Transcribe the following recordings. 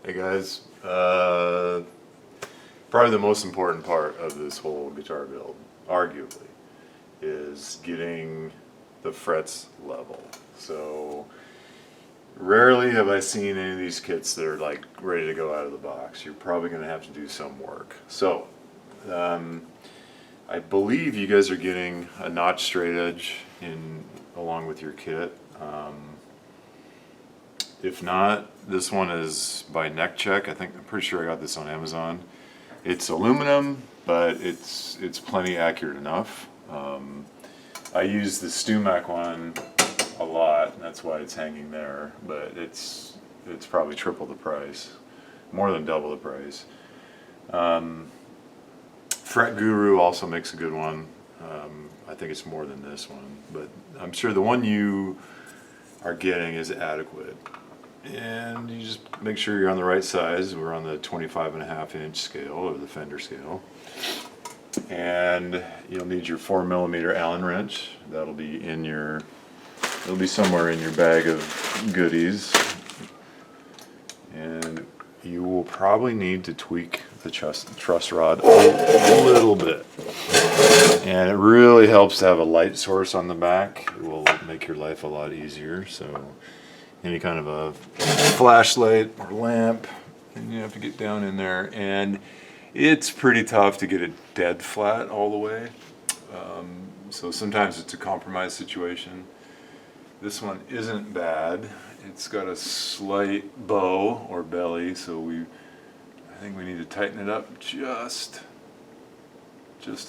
Hey guys, probably the most important part of this whole guitar build, arguably, is getting the frets level. So rarely have I seen any of these kits that are like ready to go out of the box. You're probably going to have to do some work. So I believe you guys are getting a notch straight edge along with your kit. If not, this one is by Neck Check. I'm pretty sure I got this on Amazon. It's aluminum, but it's plenty accurate enough. I use the StewMac one a lot, and that's why it's hanging there. But it's probably triple the price, more than double the price. Fret Guru also makes a good one. I think it's more than this one, but I'm sure the one you are getting is adequate. And you just make sure you're on the right size. We're on the 25.5-inch scale, or the Fender scale. And you'll need your 4mm Allen wrench. It'll be somewhere in your bag of goodies. And you will probably need to tweak the truss rod a little bit. And it really helps to have a light source on the back. It will make your life a lot easier. So any kind of a flashlight or lamp, and you have to get down in there, and it's pretty tough to get it dead flat all the way. So sometimes it's a compromise situation. This one isn't bad. It's got a slight bow or belly, so I think we need to tighten it up just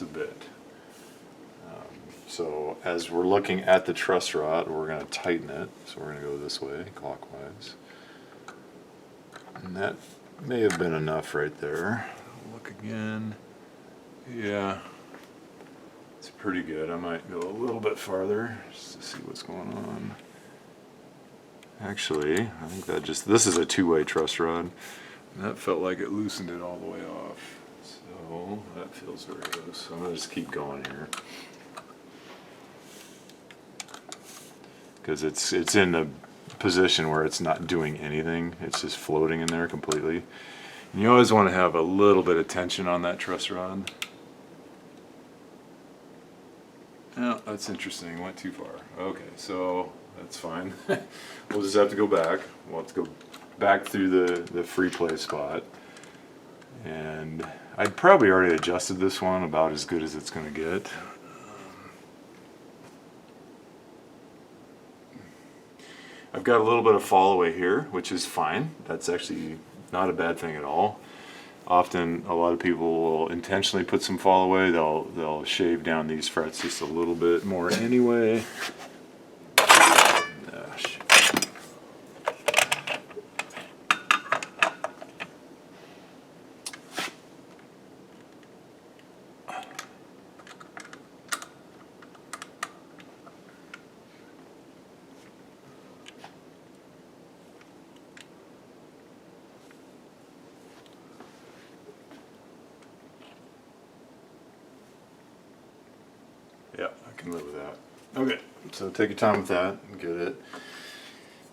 a bit. So as we're looking at the truss rod, we're going to tighten it. So we're going to go this way, clockwise. And that may have been enough right there. Look again. Yeah, it's pretty good. I might go a little bit farther just to see what's going on. Actually, I think this is a two-way truss rod. And that felt like it loosened it all the way off. So that feels very loose. I'm going to just keep going here. Because it's in a position where it's not doing anything. It's just floating in there completely. And you always want to have a little bit of tension on that truss rod. Oh, that's interesting. Went too far. Okay, so that's fine. We'll just have to go back. We'll have to go back through the free play spot. And I'd probably already adjusted this one about as good as it's going to get. I've got a little bit of fall away here, which is fine. That's actually not a bad thing at all. Often, a lot of people will intentionally put some fall away. They'll shave down these frets just a little bit more anyway. Yeah, I can live with that. Okay, so take your time with that and get it.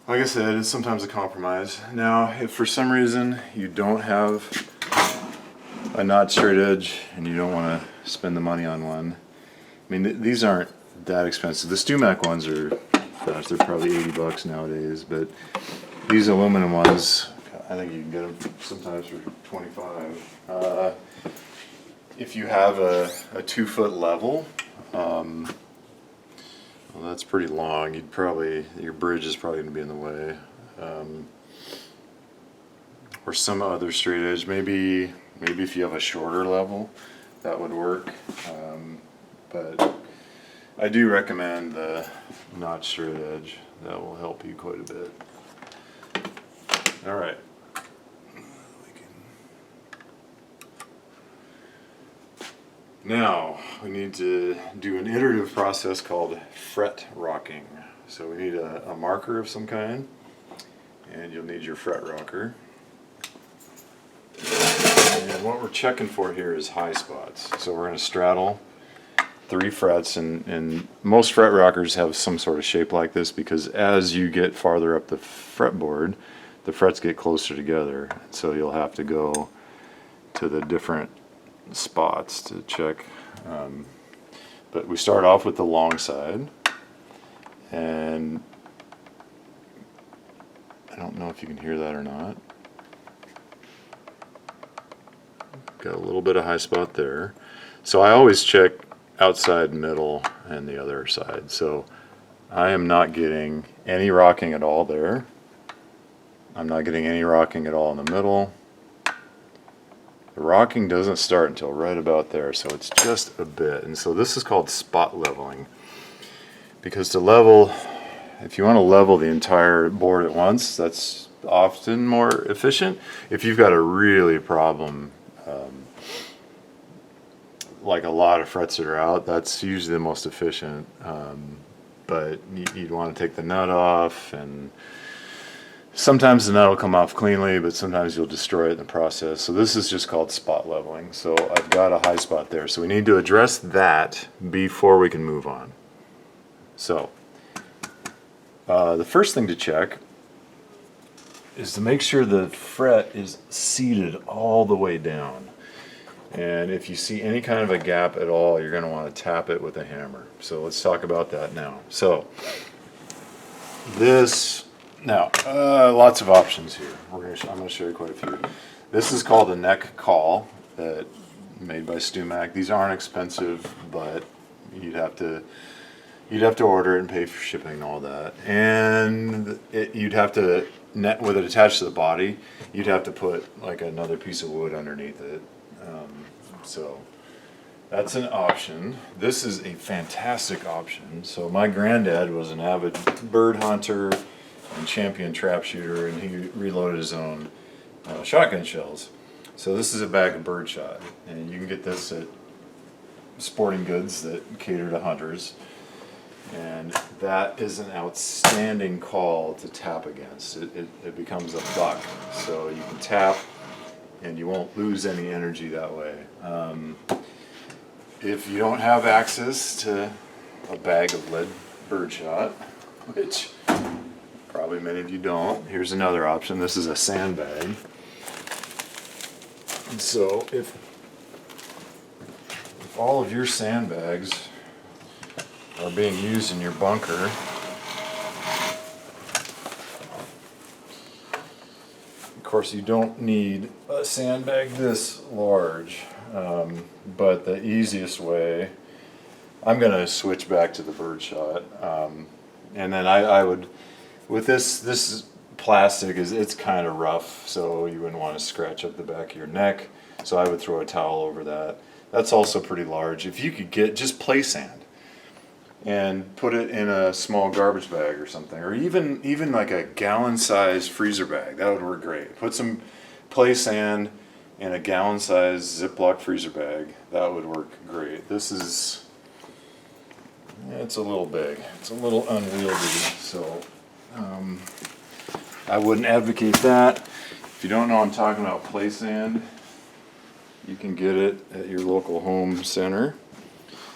Like I said, it's sometimes a compromise. Now, if for some reason you don't have a notch straight edge and you don't want to spend the money on one, I mean, these aren't that expensive. The StewMac ones are, gosh, they're probably 80 bucks nowadays, but these aluminum ones, I think you can get them sometimes for 25. If you have a 2-foot level, well, that's pretty long. Your bridge is probably going to be in the way, or some other straight edge. Maybe if you have a shorter level, that would work. But I do recommend the notch straight edge. That will help you quite a bit. All right. Now, we need to do an iterative process called fret rocking. So we need a marker of some kind, and you'll need your fret rocker. And what we're checking for here is high spots. So we're going to straddle 3 frets, and most fret rockers have some sort of shape like this because as you get farther up the fretboard, the frets get closer together. So you'll have to go to the different spots to check. But we start off with the long side, and I don't know if you can hear that or not. Got a little bit of high spot there. So I always check outside, middle, and the other side. So I am not getting any rocking at all there. I'm not getting any rocking at all in the middle. The rocking doesn't start until right about there, so it's just a bit. And so this is called spot leveling. Because to level, if you want to level the entire board at once, that's often more efficient. If you've got a really problem, like a lot of frets that are out, that's usually the most efficient. But you'd want to take the nut off, and sometimes the nut will come off cleanly, but sometimes you'll destroy it in the process. So this is just called spot leveling. So I've got a high spot there. So we need to address that before we can move on. So the first thing to check is to make sure the fret is seated all the way down. And if you see any kind of a gap at all, you're going to want to tap it with a hammer. So let's talk about that now. So this, now, lots of options here. I'm going to show you quite a few. This is called a neck call, that made by Sandbags. These aren't expensive, but you'd have to order it and pay for shipping and all that. And you'd have to, with it attached to the body, you'd have to put like another piece of wood underneath it. So that's an option. This is a fantastic option. So my granddad was an avid bird hunter and champion trap shooter, and he reloaded his own shotgun shells. So this is a bag of bird shot, and you can get this at sporting goods that cater to hunters. And that is an outstanding call to tap against. It becomes a buck, so you can tap and you won't lose any energy that way. If you don't have access to a bag of lead birdshot, which probably many of you don't, here's another option. This is a sandbag. And so if all of your sandbags are being used in your bunker, of course you don't need a sandbag this large, but the easiest way, I'm going to switch back to the birdshot, and then I would, with this plastic, it's kind of rough, so you wouldn't want to scratch up the back of your neck, so I would throw a towel over that. That's also pretty large. If you could get just play sand and put it in a small garbage bag or something, or even like a gallon-sized freezer bag, that would work great. Put some play sand in a gallon-sized Ziploc freezer bag, that would work great. This is, it's a little big, it's a little unwieldy, so I wouldn't advocate that. If you don't know I'm talking about play sand, you can get it at your local home center,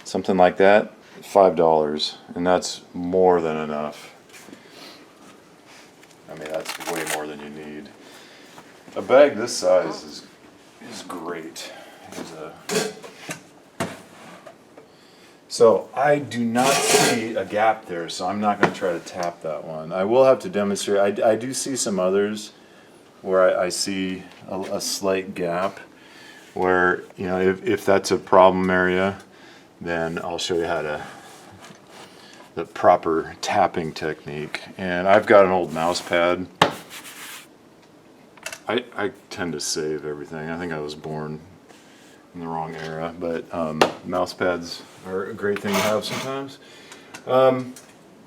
something like that. $5, and that's more than enough. I mean, that's way more than you need. A bag this size is great. So I do not see a gap there, so I'm not going to try to tap that one. I will have to demonstrate. I do see some others where I see a slight gap, where, you know, if that's a problem area, then I'll show you how the proper tapping technique. And I've got an old mouse pad. I tend to save everything. I think I was born in the wrong era, but mouse pads are a great thing to have sometimes.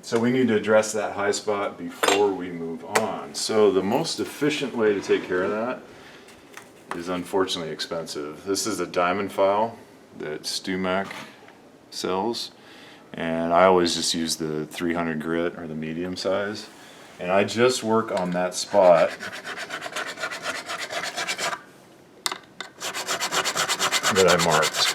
So we need to address that high spot before we move on. So the most efficient way to take care of that is unfortunately expensive. This is a diamond file that Sandbags sells, and I always just use the 300 grit or the medium size, and I just work on that spot that I marked.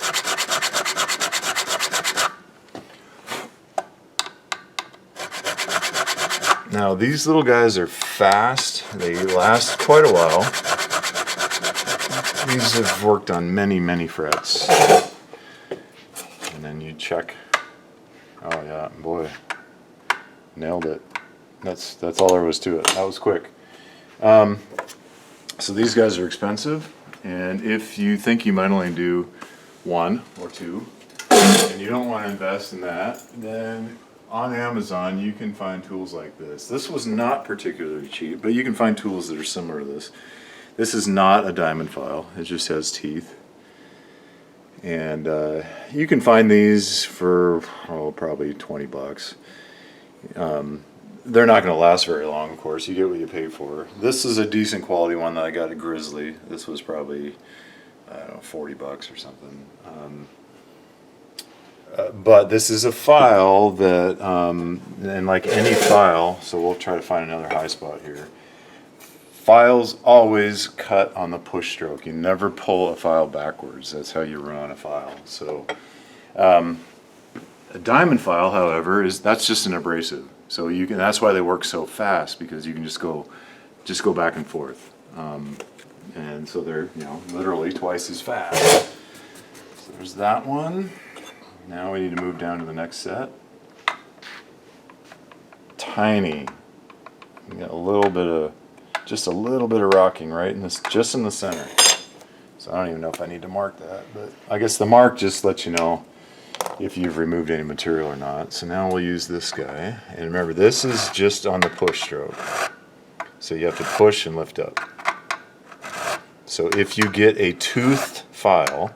Now these little guys are fast. They last quite a while. These have worked on many frets. And then you check. Oh yeah, boy, nailed it. That's all there was to it. That was quick. So these guys are expensive, and if you think you might only do one or two, and you don't want to invest in that, then on Amazon you can find tools like this. This was not particularly cheap, but you can find tools that are similar to this. This is not a diamond file, it just has teeth. And you can find these for probably 20 bucks. They're not going to last very long, of course. You get what you pay for. This is a decent quality one that I got at Grizzly. This was probably, I don't know, 40 bucks or something. But this is a file that, and like any file, so we'll try to find another high spot here. Files always cut on the push stroke. You never pull a file backwards. That's how you run a file. So a diamond file, however, that's just an abrasive. So you can. That's why they work so fast, because you can just go back and forth, and so they're literally twice as fast. So there's that one. Now we need to move down to the next set. Tiny. We got just a little bit of rocking right in this, just in the center. So I don't even know if I need to mark that, but I guess the mark just lets you know if you've removed any material or not. So now we'll use this guy, and remember, this is just on the push stroke, so you have to push and lift up. So if you get a toothed file,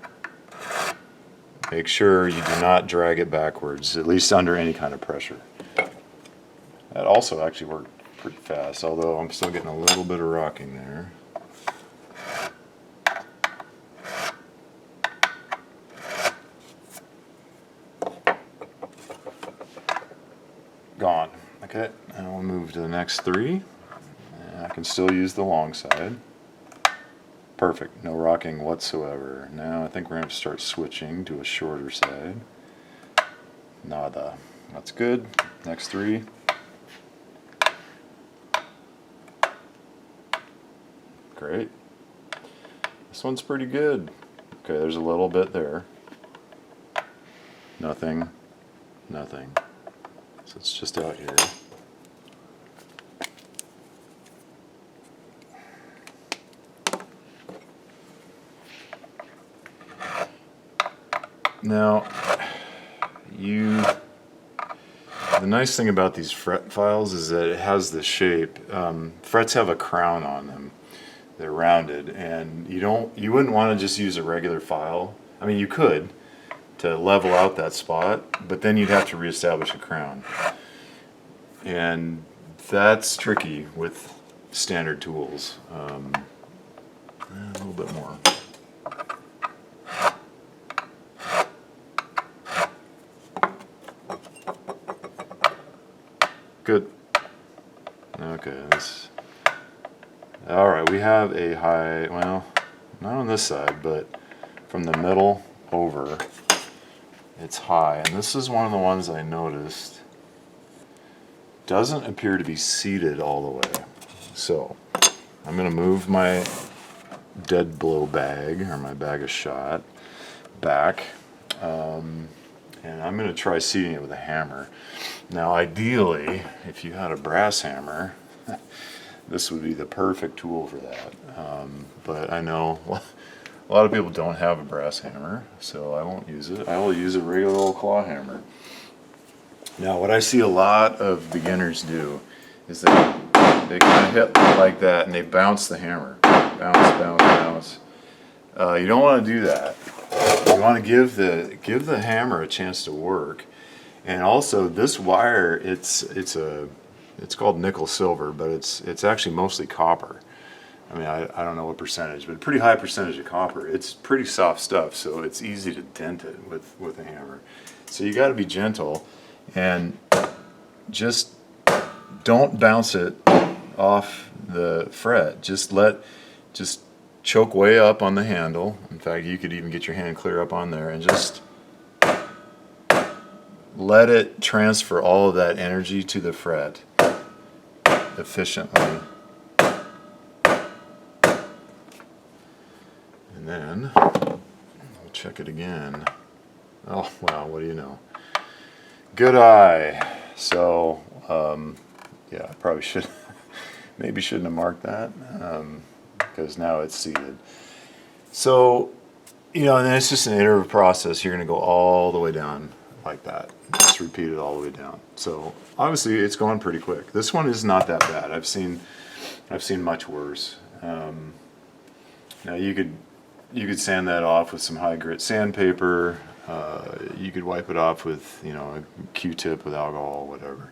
make sure you do not drag it backwards, at least under any kind of pressure. That also actually worked pretty fast, although I'm still getting a little bit of rocking there. Gone. Okay, and we'll move to the next three. And I can still use the long side. Perfect, no rocking whatsoever. Now I think we're going to start switching to a shorter side. Nada. That's good. Next three. Great. This one's pretty good. Okay, there's a little bit there. Nothing. Nothing. So it's just out here. Now, the nice thing about these fret files is that it has the shape. Frets have a crown on them. They're rounded, and you wouldn't want to just use a regular file. I mean, you could, to level out that spot, but then you'd have to reestablish a crown. And that's tricky with standard tools. A little bit more. Good. Okay, alright, we have a high, well, not on this side, but from the middle over, it's high. And this is one of the ones I noticed doesn't appear to be seated all the way. So I'm going to move my dead blow bag, or my bag of shot, back, and I'm going to try seating it with a hammer. Now ideally, if you had a brass hammer, this would be the perfect tool for that. But I know a lot of people don't have a brass hammer, so I won't use it. I will use a regular old claw hammer. Now what I see a lot of beginners do is they kind of hit like that and they bounce the hammer. Bounce. You don't want to do that. You want to give the hammer a chance to work. And also this wire, it's called nickel silver, but it's actually mostly copper. I mean, I don't know what percentage, but a pretty high percentage of copper. It's pretty soft stuff, so it's easy to dent it with a hammer. So you got to be gentle and just don't bounce it off the fret. Just choke way up on the handle. In fact, you could even get your hand clear up on there and just let it transfer all of that energy to the fret, efficiently. And then we'll check it again. Oh, wow, what do you know? Good eye. So, yeah, I probably should, maybe shouldn't have marked that, because now it's seated. So, you know, and then it's just an iterative process. You're going to go all the way down like that. Just repeat it all the way down. So obviously it's going pretty quick. This one is not that bad. I've seen much worse. Now you could sand that off with some high grit sandpaper. You could wipe it off with, you know, a Q-tip with alcohol, whatever.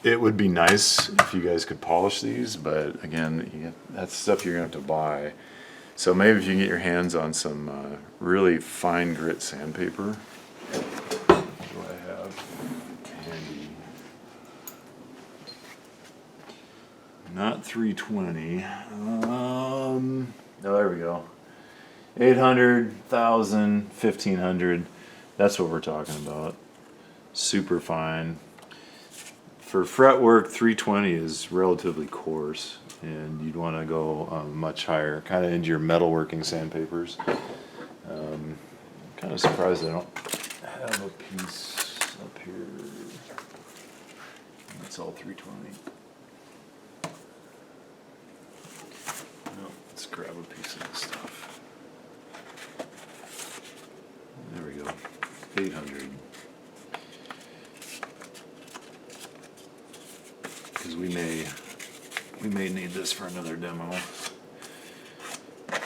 It would be nice if you guys could polish these, but again, that's stuff you're gonna have to buy. So maybe if you can get your hands on some really fine grit sandpaper. What do I have handy? Not 320. Oh, there we go. 800, 1,000, 1,500. That's what we're talking about. Super fine. For fretwork, 320 is relatively coarse, and you'd want to go much higher, kind of into your metalworking sandpapers. Kind of surprised I don't have a piece up here. That's all 320. No, let's grab a piece of this stuff. There we go. 800. Because we may need this for another demo.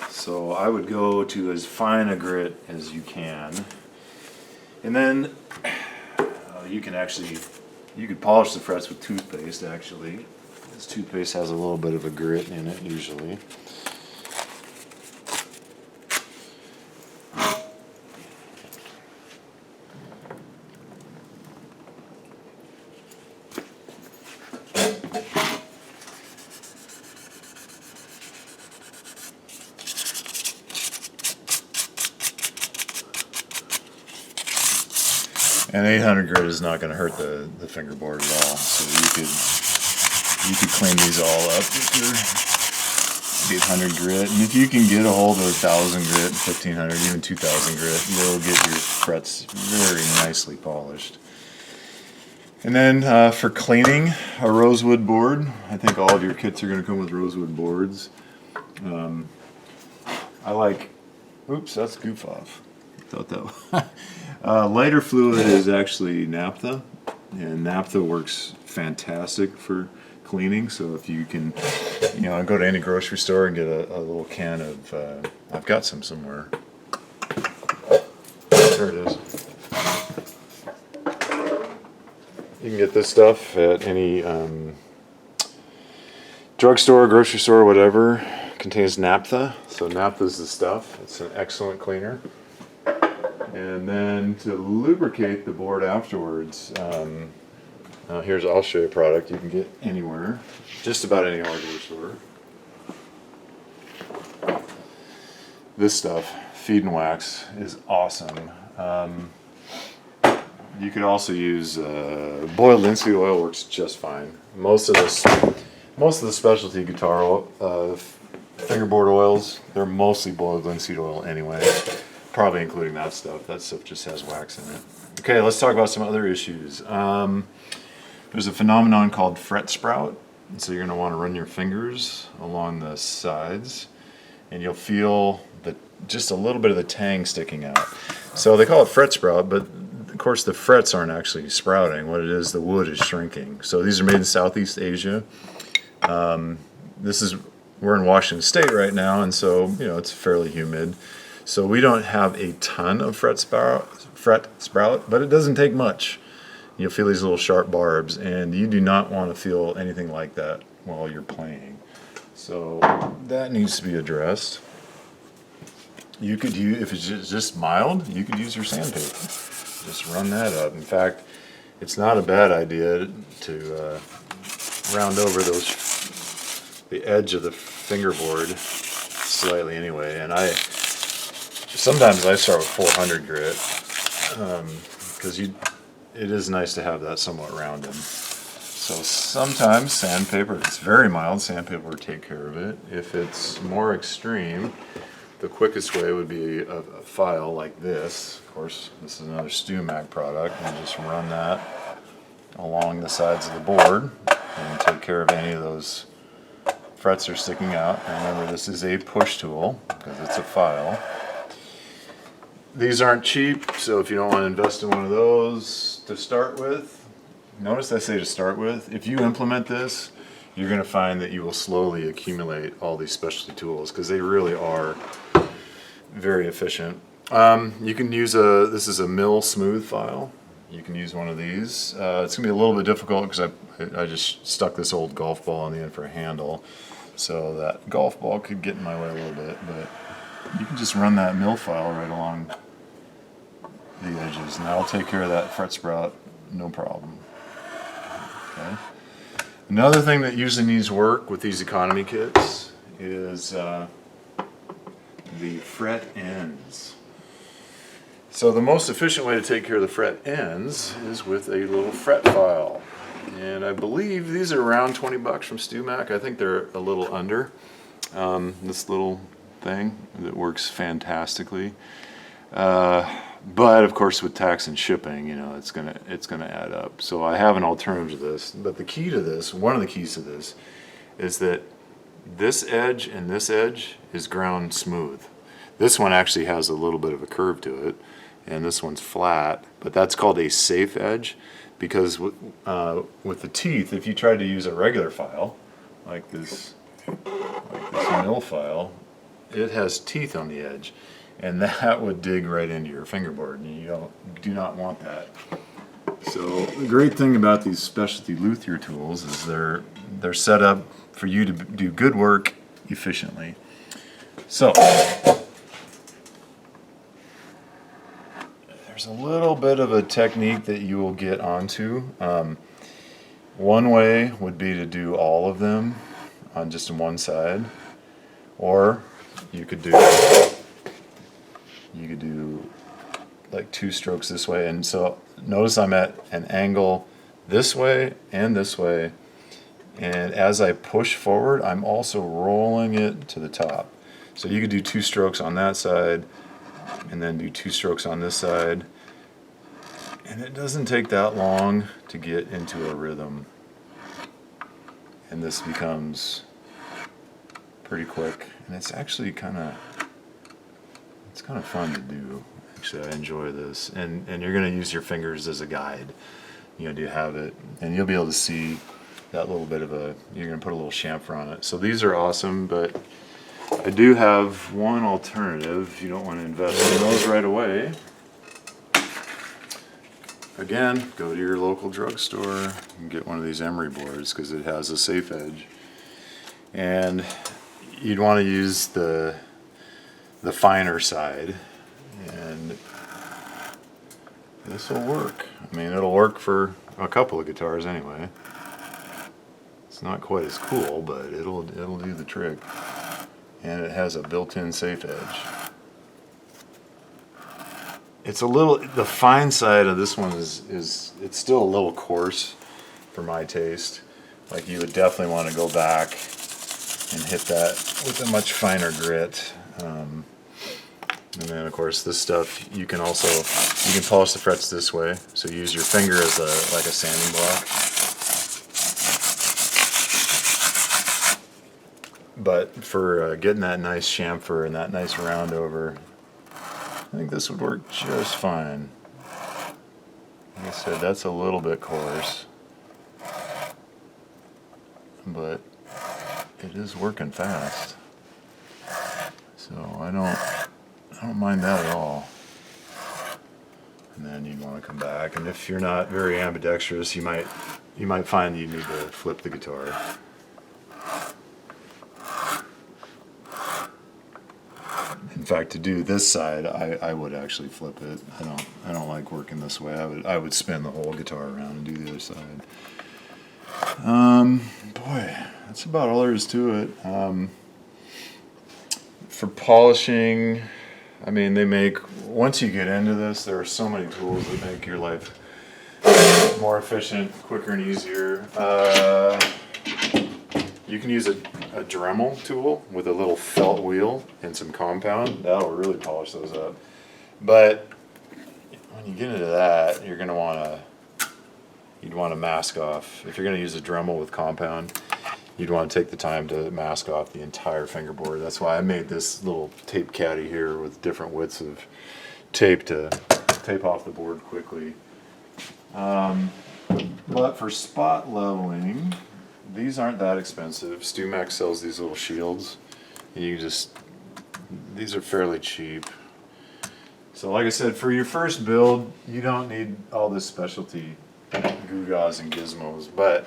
So I would go to as fine a grit as you can, and then you could polish the frets with toothpaste. Actually, this toothpaste has a little bit of a grit in it usually. And 800 grit is not going to hurt the fingerboard at all. So you could clean these all up with your 800 grit. And if you can get a hold of 1,000 grit, 1,500, even 2,000 grit, you'll get your frets very nicely polished. And then for cleaning, a rosewood board. I think all of your kits are going to come with rosewood boards. I like, oops, that's goof off. Thought that was lighter fluid is actually naphtha, and naphtha works fantastic for cleaning. So if you can, you know, go to any grocery store and get a little can of, I've got some somewhere. There it is. You can get this stuff at any drugstore, grocery store, whatever. It contains naphtha. So naphtha is the stuff. It's an excellent cleaner. And then to lubricate the board afterwards, I'll show you a product you can get anywhere, just about any hardware store. This stuff, Feed and Wax, is awesome. You could also use boiled linseed oil, works just fine. Most of the specialty guitar oil, fingerboard oils, they're mostly boiled linseed oil anyway. Probably including that stuff. That stuff just has wax in it. Okay, let's talk about some other issues. There's a phenomenon called fret sprout. And so you're going to want to run your fingers along the sides, and you'll feel just a little bit of the tang sticking out. So they call it fret sprout, but of course the frets aren't actually sprouting. What it is, the wood is shrinking. So these are made in Southeast Asia. We're in Washington State right now, and so it's fairly humid. So we don't have a ton of fret sprout, but it doesn't take much. You'll feel these little sharp barbs, and you do not want to feel anything like that while you're playing. So that needs to be addressed. You could use, if it's just mild, you could use your sandpaper. Just run that up. In fact, it's not a bad idea to round over the edge of the fingerboard slightly anyway, and sometimes I start with 400 grit because it is nice to have that somewhat rounded. So sometimes sandpaper, if it's very mild, sandpaper will take care of it. If it's more extreme, the quickest way would be a file like this. Of course, this is another StewMac product, and just run that along the sides of the board and take care of any of those frets are sticking out. And remember, this is a push tool because it's a file. These aren't cheap, so if you don't want to invest in one of those to start with, notice I say to start with, if you implement this, you're going to find that you will slowly accumulate all these specialty tools because they really are very efficient. You can use this is a mill smooth file. You can use one of these. It's going to be a little bit difficult because I just stuck this old golf ball on the end for a handle, so that golf ball could get in my way a little bit, but you can just run that mill file right along the edges, and that'll take care of that fret sprout, no problem. Okay. Another thing that usually needs work with these economy kits is the fret ends. So the most efficient way to take care of the fret ends is with a little fret file. And I believe these are around 20 bucks from StewMac. I think they're a little under. This little thing that works fantastically. But of course with tax and shipping, you know, it's gonna add up. So I have an alternative to this. But the key to this, one of the keys to this, is that this edge and this edge is ground smooth. This one actually has a little bit of a curve to it, and this one's flat, but that's called a safe edge because with the teeth, if you tried to use a regular file, like this mill file, it has teeth on the edge, and that would dig right into your fingerboard, and you do not want that. So the great thing about these specialty luthier tools is they're set up for you to do good work efficiently. So there's a little bit of a technique that you will get onto. One way would be to do all of them on just one side, or you could do like 2 strokes this way. And so notice I'm at an angle this way and this way, and as I push forward, I'm also rolling it to the top. So you could do 2 strokes on that side and then do 2 strokes on this side, and it doesn't take that long to get into a rhythm, and this becomes pretty quick, and it's actually kind of fun to do. Actually, I enjoy this, and you're going to use your fingers as a guide. You know, do you have it, and you'll be able to see that little bit of you're going to put a little chamfer on it. So these are awesome, but I do have one alternative if you don't want to invest in those right away. Again, go to your local drugstore and get one of these emery boards because it has a safe edge. And you'd want to use the finer side, and this will work. I mean, it'll work for a couple of guitars anyway. It's not quite as cool, but it'll do the trick. And it has a built-in safe edge. It's the fine side of this one is it's still a little coarse for my taste. Like, you would definitely want to go back and hit that with a much finer grit. And then of course this stuff you can polish the frets this way. So use your finger as like a sanding block. But for getting that nice chamfer and that nice round over, I think this would work just fine. Like I said, that's a little bit coarse, but it is working fast. So I don't mind that at all. And then you'd want to come back, and if you're not very ambidextrous, you might find you need to flip the guitar. In fact, to do this side, I would actually flip it. I don't like working this way. I would spin the whole guitar around and do the other side. Boy, that's about all there is to it. For polishing, I mean, once you get into this, there are so many tools that make your life more efficient, quicker and easier. You can use a Dremel tool with a little felt wheel and some compound. That'll really polish those up. But when you get into that, you're going to you'd want to mask off. If you're going to use a Dremel with compound, you'd want to take the time to mask off the entire fingerboard. That's why I made this little tape caddy here with different widths of tape to tape off the board quickly. But for spot leveling, these aren't that expensive. StuMax sells these little shields. These are fairly cheap. So like I said, for your first build, you don't need all this specialty gewgaws and gizmos. But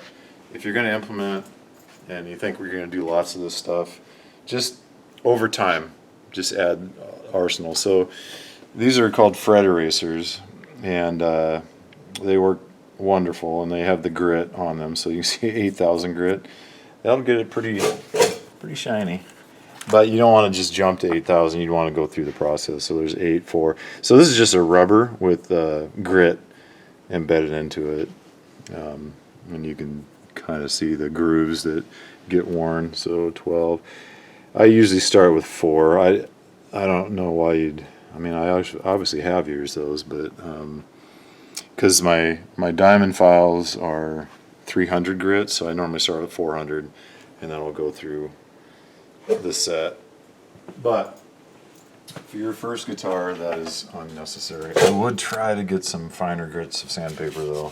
if you're going to implement and you think we're going to do lots of this stuff, just over time, just add arsenal. So these are called fret erasers, and they work wonderful, and they have the grit on them. So you can see 8,000 grit. That'll get it pretty shiny. But you don't want to just jump to 8,000. You'd want to go through the process. So there's 8, 4. So this is just a rubber with grit embedded into it, and you can kind of see the grooves that get worn. So 12. I usually start with 4. I don't know why you'd. I mean, I obviously have used those, but because my diamond files are 300 grit, so I normally start with 400, and then I'll go through the set. But for your first guitar, that is unnecessary. I would try to get some finer grits of sandpaper though.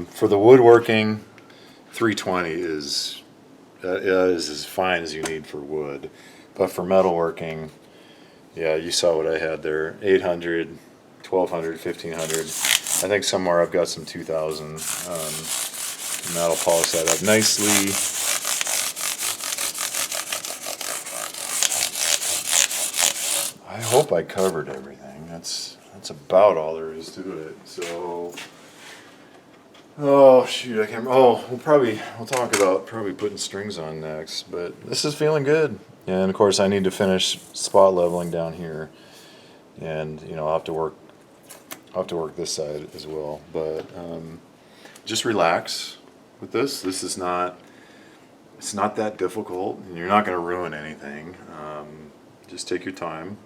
For the woodworking, 320 is as fine as you need for wood. But for metalworking, yeah, you saw what I had there. 800, 1200, 1500. I think somewhere I've got some 2000. And that'll polish that up nicely. I hope I covered everything. That's about all there is to it. So, oh shoot, I can't. Oh, we'll talk about probably putting strings on next. But this is feeling good. And of course, I need to finish spot leveling down here, and I'll have to work this side as well. But just relax with this. This is not. It's not that difficult, and you're not going to ruin anything. Just take your time.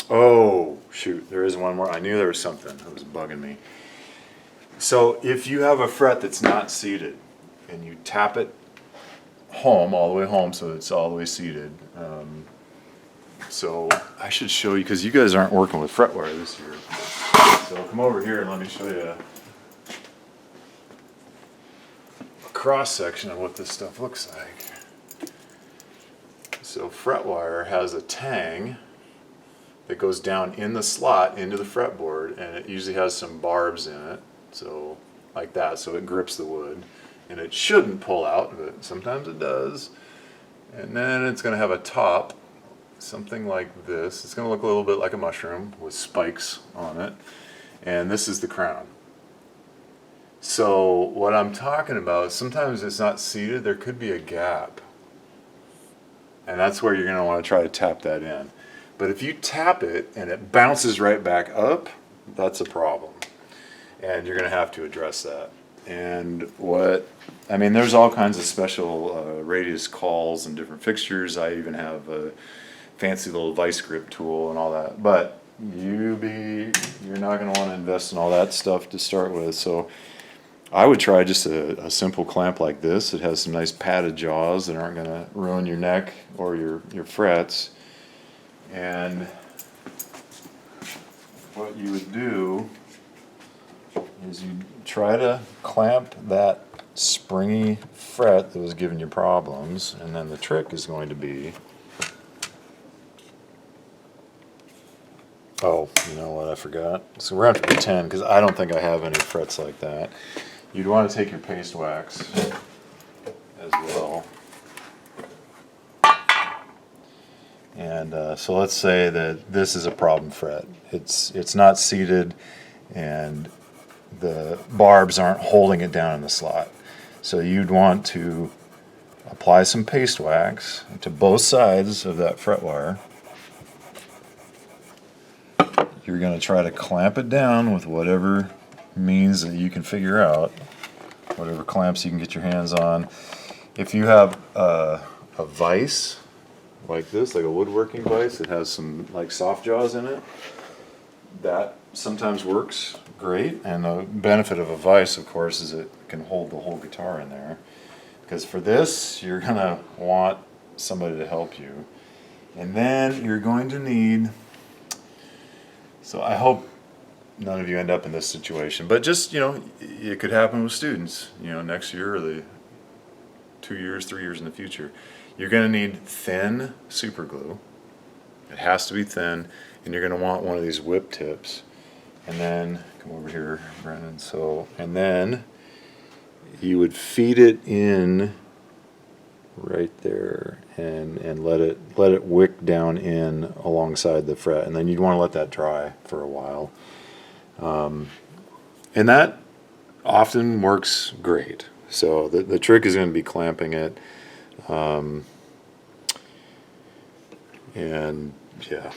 Oh shoot, there is one more. I knew there was something that was bugging me. So if you have a fret that's not seated and you tap it home, all the way home, so it's all the way seated. So I should show you, because you guys aren't working with fretwire this year. So come over here and let me show you a cross section of what this stuff looks like. So fretwire has a tang that goes down in the slot into the fretboard, and it usually has some barbs in it, so like that, so it grips the wood, and it shouldn't pull out, but sometimes it does. And then it's going to have a top, something like this. It's going to look a little bit like a mushroom with spikes on it, and this is the crown. So what I'm talking about, sometimes it's not seated, there could be a gap, and that's where you're going to want to try to tap that in. But if you tap it and it bounces right back up, that's a problem, and you're going to have to address that. And there's all kinds of special radius calls and different fixtures. I even have a fancy little vice grip tool and all that. But you're not going to want to invest in all that stuff to start with. So I would try just a simple clamp like this. It has some nice padded jaws that aren't going to ruin your neck or your frets. And what you would do is you try to clamp that springy fret that was giving you problems, and then the trick is going to be, oh, you know what, I forgot. So we're going to have to pretend, because I don't think I have any frets like that. You'd want to take your paste wax as well. And so let's say that this is a problem fret. It's not seated, and the barbs aren't holding it down in the slot. So you'd want to apply some paste wax to both sides of that fret wire. You're going to try to clamp it down with whatever means that you can figure out whatever clamps you can get your hands on. If you have a vise like this, like a woodworking vise that has some like soft jaws in it, that sometimes works great. And the benefit of a vise, of course, is it can hold the whole guitar in there. Because for this, you're gonna want somebody to help you. And then you're going to need, so I hope none of you end up in this situation, but just, you know, it could happen with students, you know, next year or the 2 years, 3 years in the future. You're going to need thin super glue. It has to be thin, and you're going to want one of these whip tips. And then, come over here, Brennan. So, and then you would feed it in right there and let it wick down in alongside the fret, and then you'd want to let that dry for a while. And that often works great. So the trick is going to be clamping it. And yeah,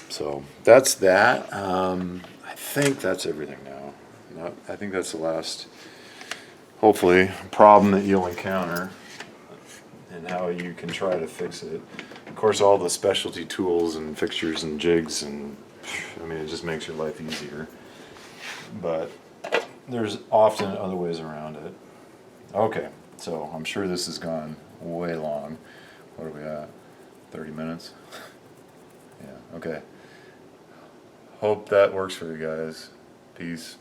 so that's that. I think that's everything now. I think that's the last, hopefully, problem that you'll encounter and how you can try to fix it. Of course, all the specialty tools and fixtures and jigs, and I mean, it just makes your life easier. But there's often other ways around it. Okay, so I'm sure this has gone way long. What are we at? 30 minutes? Yeah, okay. Hope that works for you guys. Peace.